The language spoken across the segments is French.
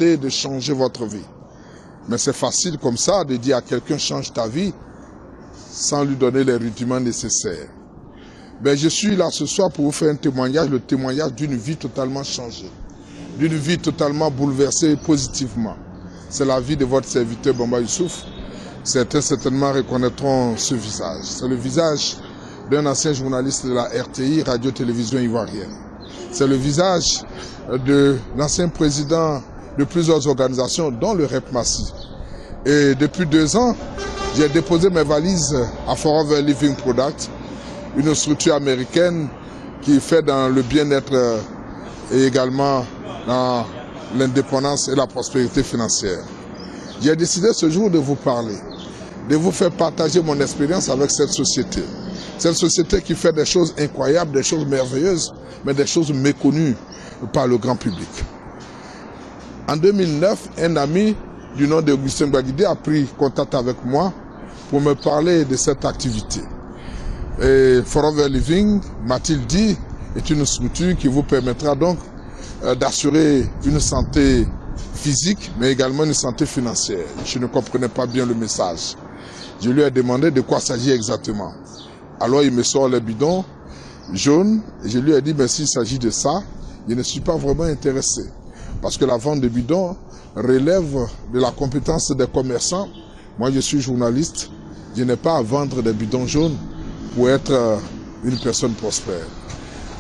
volonté de changer votre vie. Mais c'est facile comme ça de dire à quelqu'un change ta vie sans lui donner les rudiments nécessaires. Ben, je suis là ce soir pour vous faire un témoignage, le témoignage d'une vie totalement changée, d'une vie totalement bouleversée positivement. C'est la vie de votre serviteur Bamba Youssouf. Certains certainement reconnaîtront ce visage. C'est le visage d'un ancien journaliste de la RTI, Radio-Télévision Ivoirienne. C'est le visage de l'ancien président de plusieurs organisations, dont le REP Massi. Et depuis 2 ans, j'ai déposé mes valises à Forever Living Product, une structure américaine qui fait dans le bien-être et également dans l'indépendance et la prospérité financière. J'ai décidé ce jour de vous parler, de vous faire partager mon expérience avec cette société. Cette société qui fait des choses incroyables, des choses merveilleuses, mais des choses méconnues par le grand public. En 2009, un ami du nom d'Augustin Baguidé a pris contact avec moi pour me parler de cette activité. Et Forever Living, m'a-t-il dit, est une structure qui vous permettra donc d'assurer une santé physique, mais également une santé financière. Je ne comprenais pas bien le message. Je lui ai demandé de quoi s'agit exactement. Alors il me sort le bidon jaune, et je lui ai dit, mais s'il s'agit de ça, je ne suis pas vraiment intéressé. Parce que la vente de bidons relève de la compétence des commerçants. Moi, je suis journaliste, je n'ai pas à vendre des bidons jaunes pour être une personne prospère.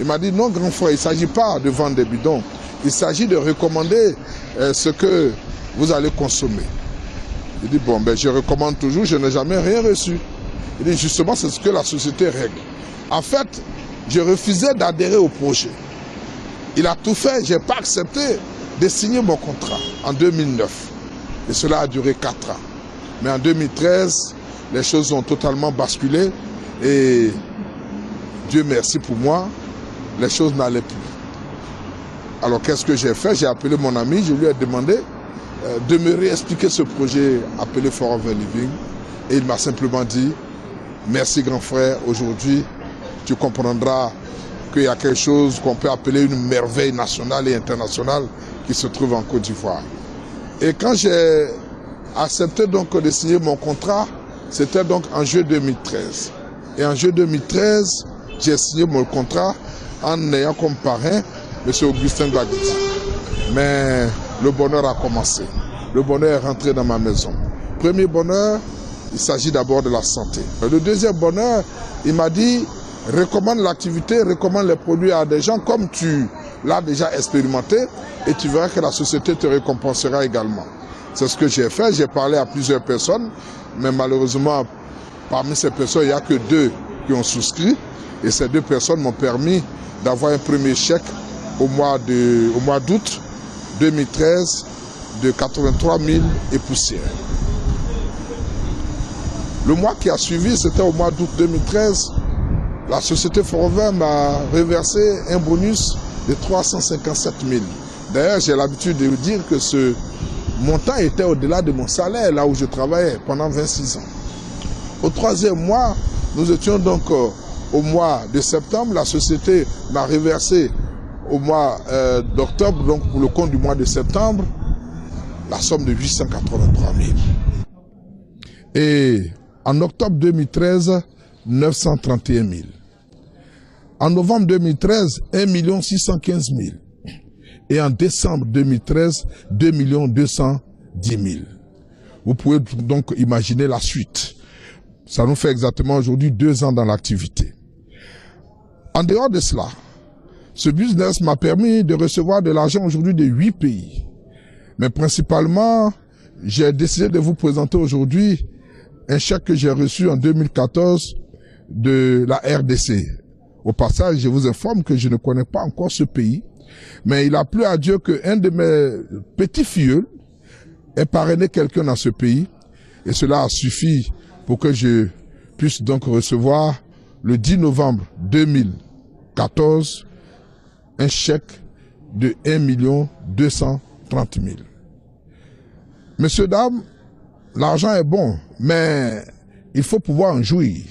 Il m'a dit, non, grand frère, il ne s'agit pas de vendre des bidons. Il s'agit de recommander ce que vous allez consommer. Il dit, bon, ben, je recommande toujours, je n'ai jamais rien reçu. Il dit, justement, c'est ce que la société règle. En fait, je refusais d'adhérer au projet. Il a tout fait, je n'ai pas accepté de signer mon contrat en 2009. Et cela a duré 4 ans. Mais en 2013, les choses ont totalement basculé et Dieu merci pour moi, les choses n'allaient plus. Alors qu'est-ce que j'ai fait? J'ai appelé mon ami, je lui ai demandé de me réexpliquer ce projet appelé Forever Living. Et il m'a simplement dit, merci grand frère, aujourd'hui tu comprendras qu'il y a quelque chose qu'on peut appeler une merveille nationale et internationale qui se trouve en Côte d'Ivoire. Et quand j'ai accepté donc de signer mon contrat, c'était donc en juillet 2013. Et en juillet 2013, j'ai signé mon contrat en ayant comme parrain M. Augustin Baguidé. Mais le bonheur a commencé. Le bonheur est rentré dans ma maison. Premier bonheur, il s'agit d'abord de la santé. Le deuxième bonheur, il m'a dit, recommande l'activité, recommande les produits à des gens comme tu l'as déjà expérimenté et tu verras que la société te récompensera également. C'est ce que j'ai fait, j'ai parlé à plusieurs personnes, mais malheureusement, parmi ces personnes, il n'y a que 2 qui ont souscrit et ces 2 personnes m'ont permis d'avoir un premier chèque au mois d'août 2013 de 83 000 et poussière. Le mois qui a suivi, c'était au mois d'août 2013, la société Forever m'a reversé un bonus de 357 000. D'ailleurs, j'ai l'habitude de vous dire que ce montant était au-delà de mon salaire, là où je travaillais pendant 26 ans. Au 3e mois, nous étions donc au mois de septembre. La société m'a reversé au mois d'octobre, donc pour le compte du mois de septembre, la somme de 883 000. Et en octobre 2013, 931 000. En novembre 2013, 1 615 000. Et en décembre 2013, 2 210 000. Vous pouvez donc imaginer la suite. Ça nous fait exactement aujourd'hui 2 ans dans l'activité. En dehors de cela, ce business m'a permis de recevoir de l'argent aujourd'hui de 8 pays. Mais principalement, j'ai décidé de vous présenter aujourd'hui un chèque que j'ai reçu en 2014 de la RDC. Au passage, je vous informe que je ne connais pas encore ce pays, mais il a plu à Dieu qu'un de mes petits-filleux ait parrainé quelqu'un dans ce pays, et cela a suffi pour que je puisse donc recevoir le 10 novembre 2014 un chèque de 1 230 000. Messieurs, dames, l'argent est bon, mais il faut pouvoir en jouir.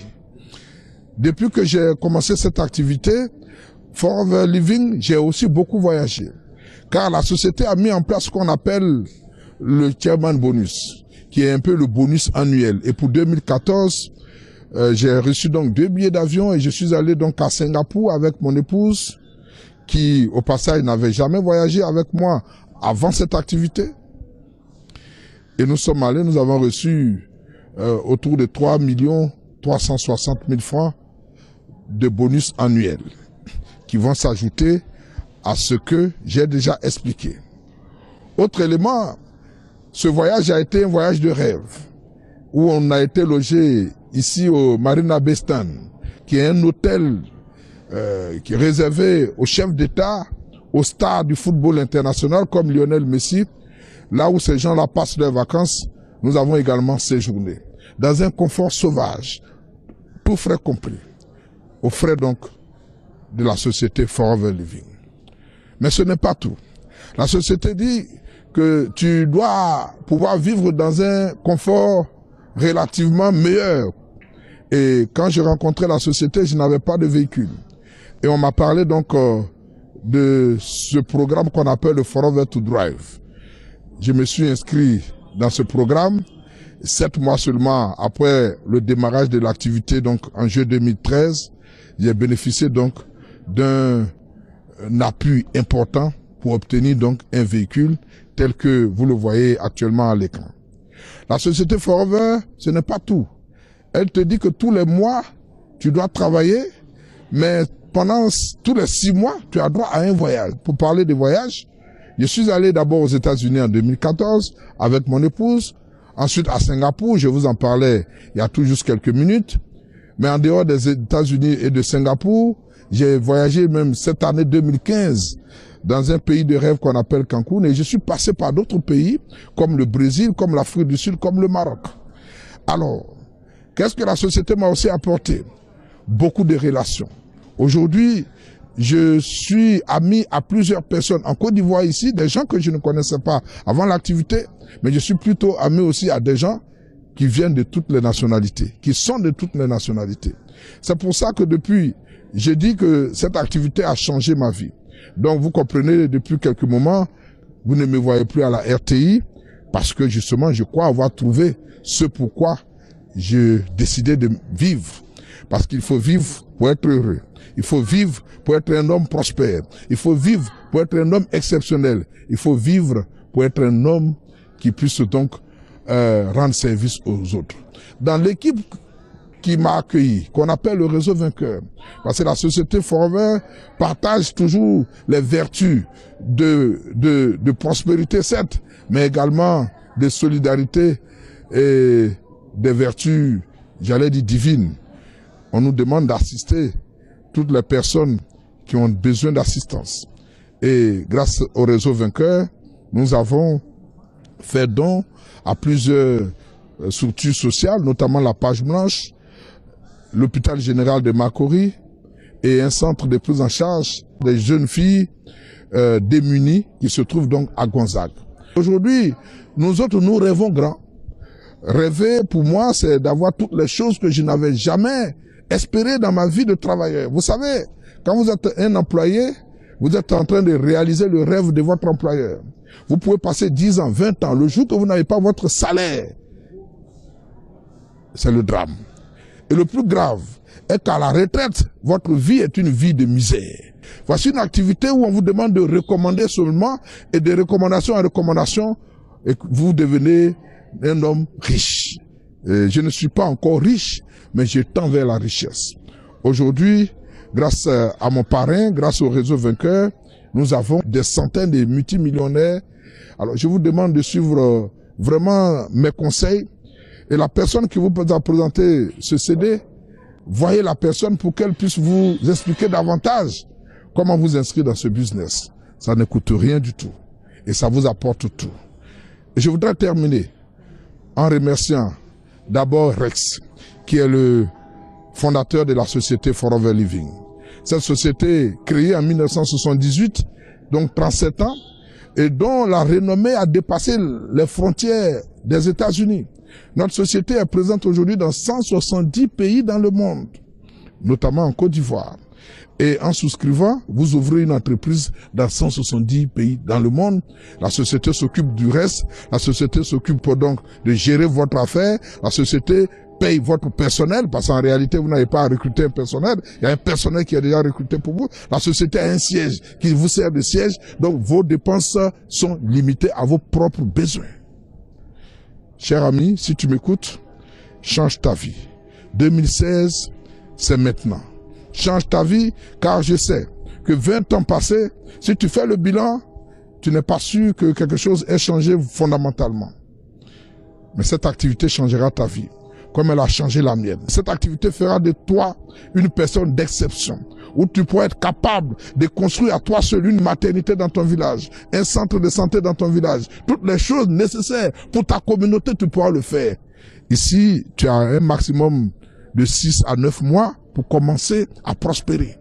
Depuis que j'ai commencé cette activité, Forever Living, j'ai aussi beaucoup voyagé. car la société a mis en place ce qu'on appelle le chairman bonus, qui est un peu le bonus annuel. Et pour 2014, j'ai reçu donc 2 billets d'avion et je suis allé donc à Singapour avec mon épouse, qui au passage n'avait jamais voyagé avec moi avant cette activité. Et nous sommes allés, nous avons reçu autour de 3 360 000 francs de bonus annuels qui vont s'ajouter à ce que j'ai déjà expliqué. Autre élément, ce voyage a été un voyage de rêve où on a été logé ici au Marina Bay Sands, qui est un hôtel qui est réservé aux chefs d'État, aux stars du football international comme Lionel Messi. Là où ces gens-là passent leurs vacances, nous avons également séjourné dans un confort sauvage, tout frais compris, aux frais donc de la société Forever Living. Mais ce n'est pas tout. La société dit que tu dois pouvoir vivre dans un confort relativement meilleur. Et quand j'ai rencontré la société, je n'avais pas de véhicule. Et on m'a parlé donc de ce programme qu'on appelle le Forever to Drive. Je me suis inscrit dans ce programme 7 mois seulement après le démarrage de l'activité, donc en juillet 2013. J'ai bénéficié donc d'un appui important pour obtenir donc un véhicule tel que vous le voyez actuellement à l'écran. La société Forever, ce n'est pas tout. Elle te dit que tous les mois, tu dois travailler, mais pendant tous les 6 mois, tu as droit à un voyage. Pour parler de voyage, je suis allé d'abord aux États-Unis en 2014 avec mon épouse, ensuite à Singapour, je vous en parlais il y a tout juste quelques minutes, mais en dehors des États-Unis et de Singapour, j'ai voyagé même cette année 2015 dans un pays de rêve qu'on appelle Cancun et je suis passé par d'autres pays comme le Brésil, comme l'Afrique du Sud, comme le Maroc. Alors, qu'est-ce que la société m'a aussi apporté? Beaucoup de relations. Aujourd'hui, je suis ami à plusieurs personnes en Côte d'Ivoire ici, des gens que je ne connaissais pas avant l'activité, mais je suis plutôt ami aussi à des gens qui viennent de toutes les nationalités, qui sont de toutes les nationalités. C'est pour ça que depuis, je dis que cette activité a changé ma vie. Donc vous comprenez, depuis quelques moments, vous ne me voyez plus à la RTI, parce que justement, je crois avoir trouvé ce pourquoi j'ai décidé de vivre. Parce qu'il faut vivre pour être heureux. Il faut vivre pour être un homme prospère. Il faut vivre pour être un homme exceptionnel. Il faut vivre pour être un homme qui puisse donc rendre service aux autres. Dans l'équipe qui m'a accueilli, qu'on appelle le réseau vainqueur, parce que la société Forever partage toujours les vertus de prospérité, certes, mais également de solidarité et des vertus, j'allais dire, divines. On nous demande d'assister toutes les personnes qui ont besoin d'assistance. Et grâce au réseau vainqueur, nous avons fait don à plusieurs structures sociales, notamment la Page Blanche, l'hôpital général de Makori et un centre de prise en charge des jeunes filles démunies qui se trouvent donc à Gonzague. Aujourd'hui, nous autres, nous rêvons grand. Rêver, pour moi, c'est d'avoir toutes les choses que je n'avais jamais espérées dans ma vie de travailleur. Vous savez, quand vous êtes un employé, vous êtes en train de réaliser le rêve de votre employeur. Vous pouvez passer 10 ans, 20 ans. Le jour que vous n'avez pas votre salaire, c'est le drame. Et le plus grave est qu'à la retraite, votre vie est une vie de misère. Voici une activité où on vous demande de recommander seulement, et de recommandation en recommandation, et vous devenez un homme riche. Et je ne suis pas encore riche, mais je tends vers la richesse. Aujourd'hui, grâce à mon parrain, grâce au réseau vainqueur, nous avons des centaines de multimillionnaires. Alors, je vous demande de suivre vraiment mes conseils. Et la personne qui vous a présenté ce CD, voyez la personne pour qu'elle puisse vous expliquer davantage comment vous inscrire dans ce business. Ça ne coûte rien du tout. Et ça vous apporte tout. Et je voudrais terminer en remerciant d'abord Rex, qui est le fondateur de la société Forever Living. Cette société créée en 1978, donc 37 ans, et dont la renommée a dépassé les frontières des États-Unis. Notre société est présente aujourd'hui dans 170 pays dans le monde, notamment en Côte d'Ivoire. Et en souscrivant, vous ouvrez une entreprise dans 170 pays dans le monde. La société s'occupe du reste. La société s'occupe donc de gérer votre affaire. La société paye votre personnel, parce qu'en réalité, vous n'avez pas à recruter un personnel. Il y a un personnel qui est déjà recruté pour vous. La société a un siège qui vous sert de siège. Donc, vos dépenses sont limitées à vos propres besoins. Cher ami, si tu m'écoutes, change ta vie. 2016, c'est maintenant. Change ta vie, car je sais que 20 ans passés, si tu fais le bilan, tu n'es pas sûr que quelque chose ait changé fondamentalement. Mais cette activité changera ta vie, comme elle a changé la mienne. Cette activité fera de toi une personne d'exception, où tu pourras être capable de construire à toi seul une maternité dans ton village, un centre de santé dans ton village. Toutes les choses nécessaires pour ta communauté, tu pourras le faire. Ici, tu as un maximum de 6 à 9 mois pour commencer à prospérer.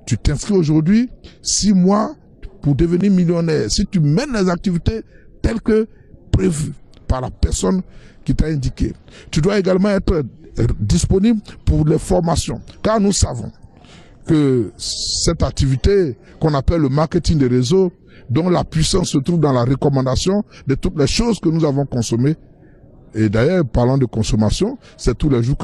Tu t'inscris aujourd'hui, 6 mois pour devenir millionnaire. Si tu mènes les activités telles que prévues par la personne qui t'a indiqué. Tu dois également être disponible pour les formations, car nous savons que cette activité qu'on appelle le marketing des réseaux, dont la puissance se trouve dans la recommandation de toutes les choses que nous avons consommées. Et d'ailleurs, parlant de consommation, c'est tous les jours que